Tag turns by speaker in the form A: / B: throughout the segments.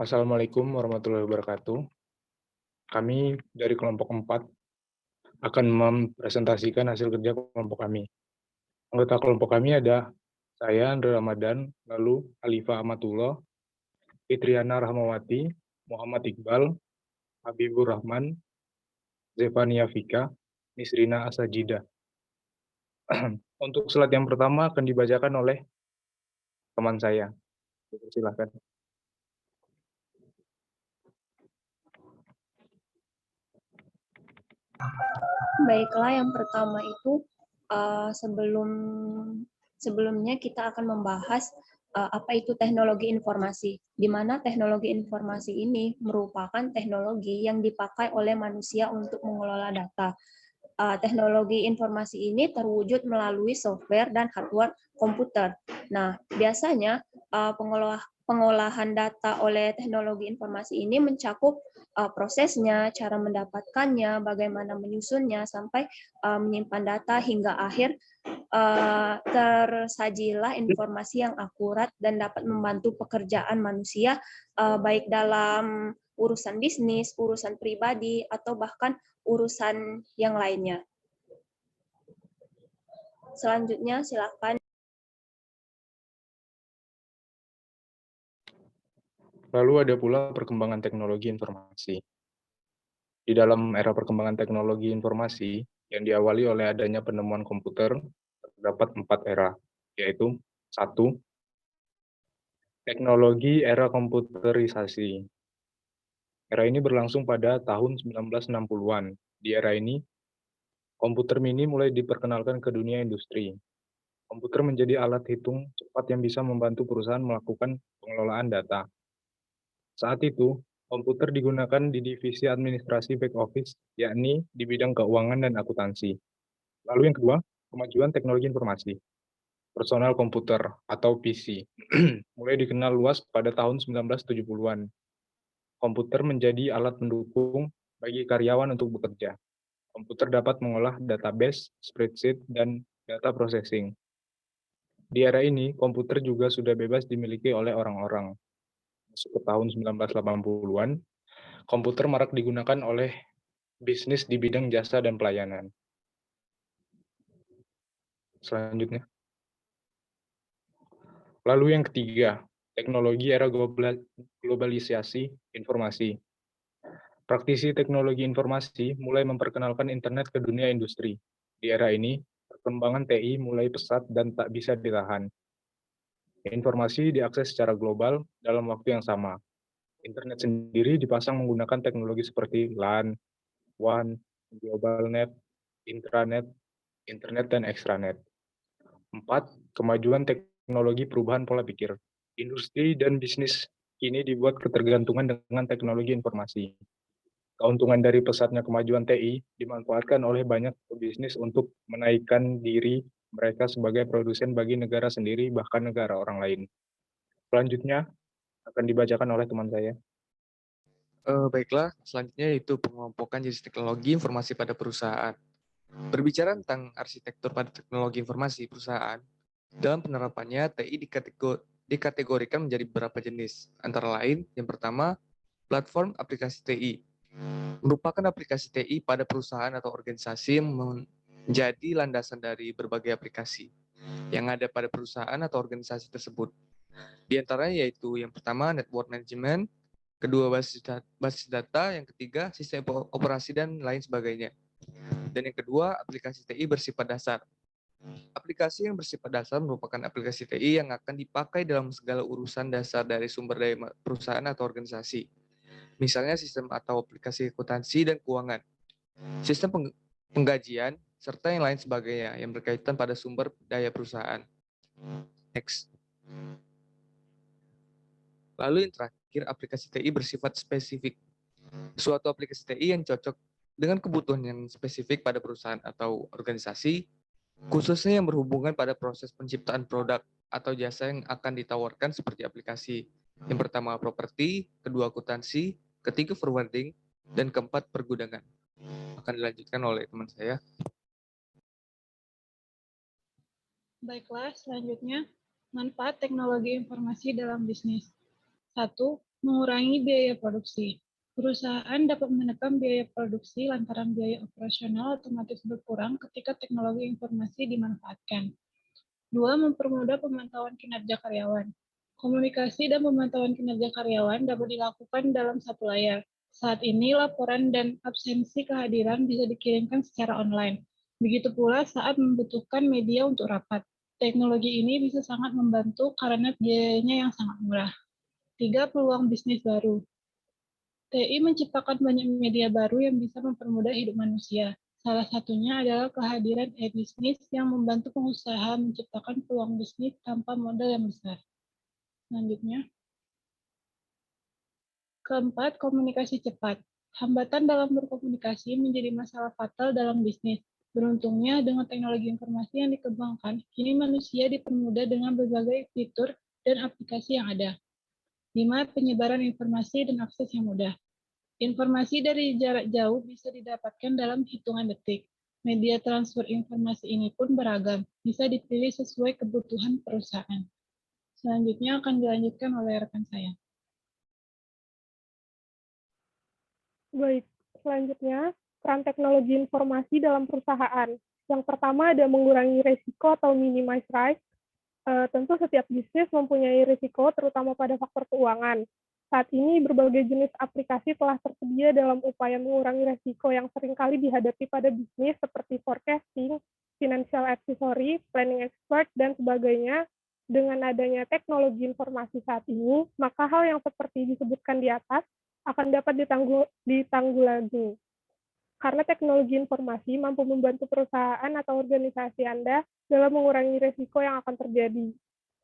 A: Assalamualaikum warahmatullahi wabarakatuh. Kami dari kelompok 4 akan mempresentasikan hasil kerja kelompok kami. Anggota kelompok kami ada saya, Andre Ramadan, lalu Alifah Amatullah, Fitriana Rahmawati, Muhammad Iqbal, Habibur Rahman, Zefania Fika, Nisrina Asajida. Untuk slide yang pertama akan dibacakan oleh teman saya. Silakan.
B: Baiklah, yang pertama itu sebelumnya kita akan membahas apa itu teknologi informasi, di mana teknologi informasi ini merupakan teknologi yang dipakai oleh manusia untuk mengelola data. Teknologi informasi ini terwujud melalui software dan hardware komputer. Nah, biasanya pengolahan data oleh teknologi informasi ini mencakup prosesnya, cara mendapatkannya, bagaimana menyusunnya, sampai menyimpan data hingga akhir tersajilah informasi yang akurat dan dapat membantu pekerjaan manusia baik dalam urusan bisnis, urusan pribadi, atau bahkan urusan yang lainnya. Selanjutnya, silakan.
A: Lalu ada pula perkembangan teknologi informasi. Di dalam era perkembangan teknologi informasi yang diawali oleh adanya penemuan komputer, terdapat 4 era, yaitu 1. Teknologi era komputerisasi. Era ini berlangsung pada tahun 1960-an. Di era ini, komputer mini mulai diperkenalkan ke dunia industri. Komputer menjadi alat hitung cepat yang bisa membantu perusahaan melakukan pengelolaan data. Saat itu, komputer digunakan di divisi administrasi back office, yakni di bidang keuangan dan akuntansi. Lalu yang kedua, kemajuan teknologi informasi. Personal komputer atau PC mulai dikenal luas pada tahun 1970-an. Komputer menjadi alat pendukung bagi karyawan untuk bekerja. Komputer dapat mengolah database, spreadsheet, dan data processing. Di era ini, komputer juga sudah bebas dimiliki oleh orang-orang. Masuk ke tahun 1980-an, komputer marak digunakan oleh bisnis di bidang jasa dan pelayanan. Selanjutnya. Lalu yang ketiga, teknologi era globalisasi informasi. Praktisi teknologi informasi mulai memperkenalkan internet ke dunia industri. Di era ini, perkembangan TI mulai pesat dan tak bisa ditahan. Informasi diakses secara global dalam waktu yang sama. Internet sendiri dipasang menggunakan teknologi seperti LAN, WAN, Global Net, Intranet, Internet, dan Extranet. 4. Kemajuan teknologi perubahan pola pikir. Industri dan bisnis kini dibuat ketergantungan dengan teknologi informasi. Keuntungan dari pesatnya kemajuan TI dimanfaatkan oleh banyak pebisnis untuk menaikkan diri mereka sebagai produsen bagi negara sendiri bahkan negara orang lain. Selanjutnya akan dibacakan oleh teman saya.
C: Baiklah, selanjutnya yaitu pengelompokan jenis teknologi informasi pada perusahaan. Berbicara tentang arsitektur pada teknologi informasi perusahaan, dalam penerapannya TI dikategorikan menjadi beberapa jenis. Antara lain, yang pertama, platform aplikasi TI. Merupakan aplikasi TI pada perusahaan atau organisasi yang menjadi landasan dari berbagai aplikasi yang ada pada perusahaan atau organisasi tersebut. Di antaranya yaitu yang pertama, network management, kedua basis data, yang ketiga sistem operasi dan lain sebagainya. Dan yang kedua, aplikasi TI bersifat dasar. Aplikasi yang bersifat dasar merupakan aplikasi TI yang akan dipakai dalam segala urusan dasar dari sumber daya perusahaan atau organisasi. Misalnya sistem atau aplikasi akuntansi dan keuangan, sistem penggajian, serta yang lain sebagainya yang berkaitan pada sumber daya perusahaan. Next. Lalu yang terakhir, aplikasi TI bersifat spesifik. Suatu aplikasi TI yang cocok dengan kebutuhan yang spesifik pada perusahaan atau organisasi, khususnya yang berhubungan pada proses penciptaan produk atau jasa yang akan ditawarkan seperti aplikasi. Yang pertama properti, kedua akuntansi, ketiga forwarding, dan keempat pergudangan. Akan dilanjutkan oleh teman saya.
D: Baiklah, selanjutnya manfaat teknologi informasi dalam bisnis. 1. Mengurangi biaya produksi. Perusahaan dapat menekan biaya produksi lantaran biaya operasional otomatis berkurang ketika teknologi informasi dimanfaatkan. 2. Mempermudah pemantauan kinerja karyawan. Komunikasi dan pemantauan kinerja karyawan dapat dilakukan dalam satu layar. Saat ini, laporan dan absensi kehadiran bisa dikirimkan secara online. Begitu pula saat membutuhkan media untuk rapat. Teknologi ini bisa sangat membantu karena biayanya yang sangat murah. 3. Peluang bisnis baru. TI menciptakan banyak media baru yang bisa mempermudah hidup manusia. Salah satunya adalah kehadiran e-bisnis yang membantu pengusaha menciptakan peluang bisnis tanpa modal yang besar. Selanjutnya. Keempat, komunikasi cepat. Hambatan dalam berkomunikasi menjadi masalah fatal dalam bisnis. Beruntungnya, dengan teknologi informasi yang dikembangkan, kini manusia dipermudah dengan berbagai fitur dan aplikasi yang ada. 5. Penyebaran informasi dan akses yang mudah. Informasi dari jarak jauh bisa didapatkan dalam hitungan detik. Media transfer informasi ini pun beragam, bisa dipilih sesuai kebutuhan perusahaan. Selanjutnya akan dilanjutkan oleh rekan saya.
E: Baik, selanjutnya peran teknologi informasi dalam perusahaan. Yang pertama ada mengurangi risiko atau minimize risk. Tentu setiap bisnis mempunyai risiko, terutama pada faktor keuangan. Saat ini berbagai jenis aplikasi telah tersedia dalam upaya mengurangi risiko yang seringkali dihadapi pada bisnis seperti forecasting, financial advisory, planning expert, dan sebagainya. Dengan adanya teknologi informasi saat ini, maka hal yang seperti disebutkan di atas akan dapat ditanggulangi. Karena teknologi informasi mampu membantu perusahaan atau organisasi Anda dalam mengurangi risiko yang akan terjadi.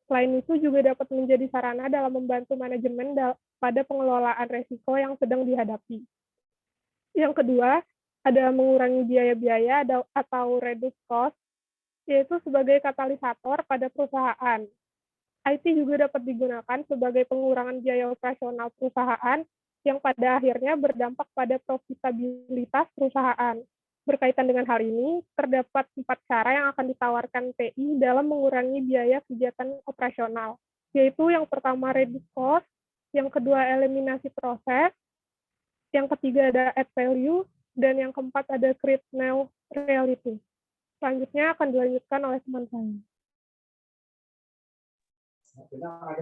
E: Selain itu juga dapat menjadi sarana dalam membantu manajemen pada pengelolaan risiko yang sedang dihadapi. Yang kedua, ada mengurangi biaya-biaya atau reduce cost, yaitu sebagai katalisator pada perusahaan. IT juga dapat digunakan sebagai pengurangan biaya operasional perusahaan yang pada akhirnya berdampak pada profitabilitas perusahaan. Berkaitan dengan hal ini, terdapat 4 cara yang akan ditawarkan TI dalam mengurangi biaya kegiatan operasional, yaitu yang pertama reduce cost, yang kedua eliminasi proses, yang ketiga ada add value, dan yang keempat ada create new reality. Selanjutnya akan dilanjutkan oleh teman saya.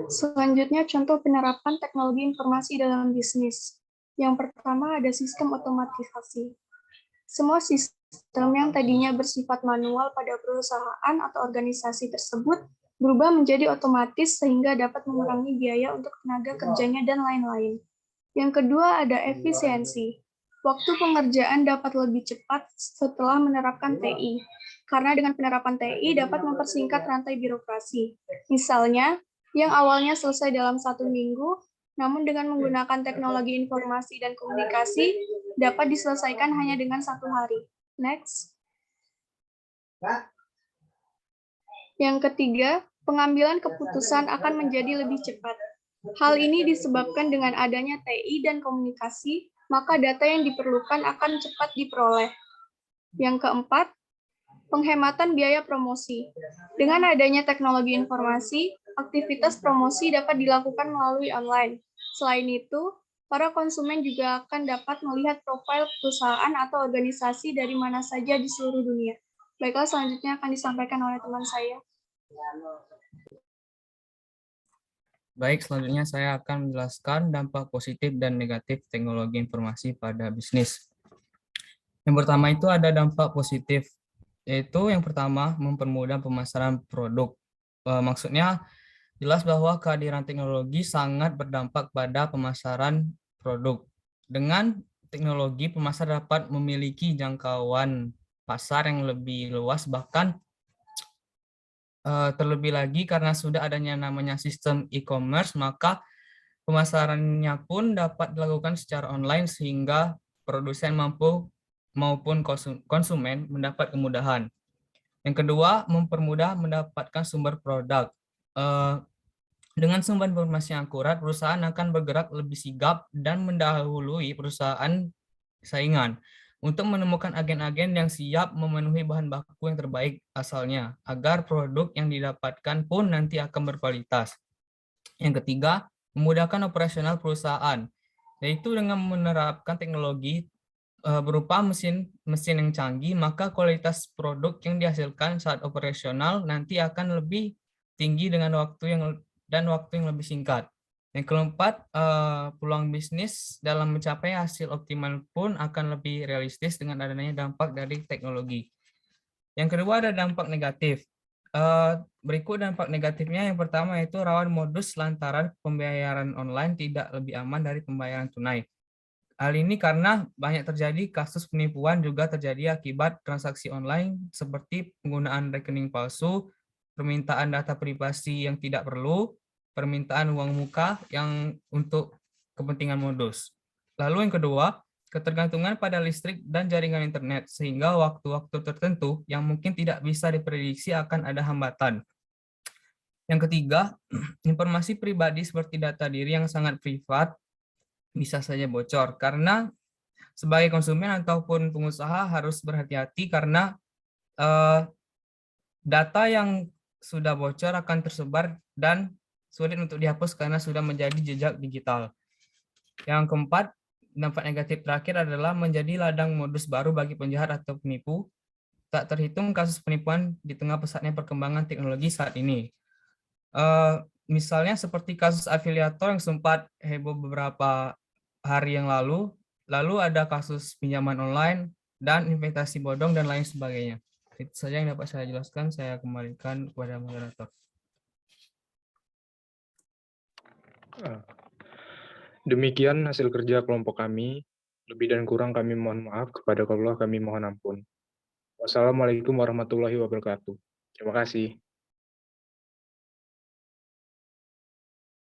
F: Selanjutnya, contoh penerapan teknologi informasi dalam bisnis. Yang pertama ada sistem otomatisasi. Semua sistem yang tadinya bersifat manual pada perusahaan atau organisasi tersebut berubah menjadi otomatis sehingga dapat mengurangi biaya untuk tenaga kerjanya dan lain-lain. Yang kedua ada efisiensi. Waktu pengerjaan dapat lebih cepat setelah menerapkan TI. Karena dengan penerapan TI dapat mempersingkat rantai birokrasi. Misalnya, yang awalnya selesai dalam 1 minggu, namun dengan menggunakan teknologi informasi dan komunikasi, dapat diselesaikan hanya dengan 1 hari. Next. Yang ketiga, pengambilan keputusan akan menjadi lebih cepat. Hal ini disebabkan dengan adanya TI dan komunikasi, maka data yang diperlukan akan cepat diperoleh. Yang keempat, penghematan biaya promosi. Dengan adanya teknologi informasi, aktivitas promosi dapat dilakukan melalui online. Selain itu, para konsumen juga akan dapat melihat profil perusahaan atau organisasi dari mana saja di seluruh dunia. Baiklah, selanjutnya akan disampaikan oleh teman saya.
G: Baik, selanjutnya saya akan menjelaskan dampak positif dan negatif teknologi informasi pada bisnis. Yang pertama itu ada dampak positif, yaitu yang pertama mempermudah pemasaran produk. Maksudnya jelas bahwa kehadiran teknologi sangat berdampak pada pemasaran produk. Dengan teknologi, pemasar dapat memiliki jangkauan pasar yang lebih luas, bahkan terlebih lagi karena sudah adanya namanya sistem e-commerce, maka pemasarannya pun dapat dilakukan secara online sehingga produsen maupun konsumen mendapat kemudahan. Yang kedua, mempermudah mendapatkan sumber produk. Dengan sumber informasi yang akurat, perusahaan akan bergerak lebih sigap dan mendahului perusahaan saingan untuk menemukan agen-agen yang siap memenuhi bahan baku yang terbaik asalnya, agar produk yang didapatkan pun nanti akan berkualitas. Yang ketiga, memudahkan operasional perusahaan, yaitu dengan menerapkan teknologi berupa mesin yang canggih, maka kualitas produk yang dihasilkan saat operasional nanti akan lebih tinggi dengan waktu yang lebih singkat. Yang keempat, peluang bisnis dalam mencapai hasil optimal pun akan lebih realistis dengan adanya dampak dari teknologi. Yang kedua ada dampak negatif. Berikut dampak negatifnya. Yang pertama yaitu rawan modus lantaran pembayaran online tidak lebih aman dari pembayaran tunai. Hal ini karena banyak terjadi kasus penipuan juga terjadi akibat transaksi online seperti penggunaan rekening palsu, permintaan data privasi yang tidak perlu, permintaan uang muka yang untuk kepentingan modus. Lalu yang kedua, ketergantungan pada listrik dan jaringan internet sehingga waktu-waktu tertentu yang mungkin tidak bisa diprediksi akan ada hambatan. Yang ketiga, informasi pribadi seperti data diri yang sangat privat bisa saja bocor karena sebagai konsumen ataupun pengusaha harus berhati-hati karena data yang sudah bocor akan tersebar dan sulit untuk dihapus karena sudah menjadi jejak digital. Yang keempat, dampak negatif terakhir adalah menjadi ladang modus baru bagi penjahat atau penipu. Tak terhitung kasus penipuan di tengah pesatnya perkembangan teknologi saat ini. Misalnya seperti kasus afiliator yang sempat heboh beberapa hari yang lalu ada kasus pinjaman online dan investasi bodong dan lain sebagainya. Itu saja yang dapat saya jelaskan. Saya kembalikan kepada moderator.
A: Demikian hasil kerja kelompok kami. Lebih dan kurang kami mohon maaf, kepada Allah kami mohon ampun. Wassalamualaikum warahmatullahi wabarakatuh. Terima kasih.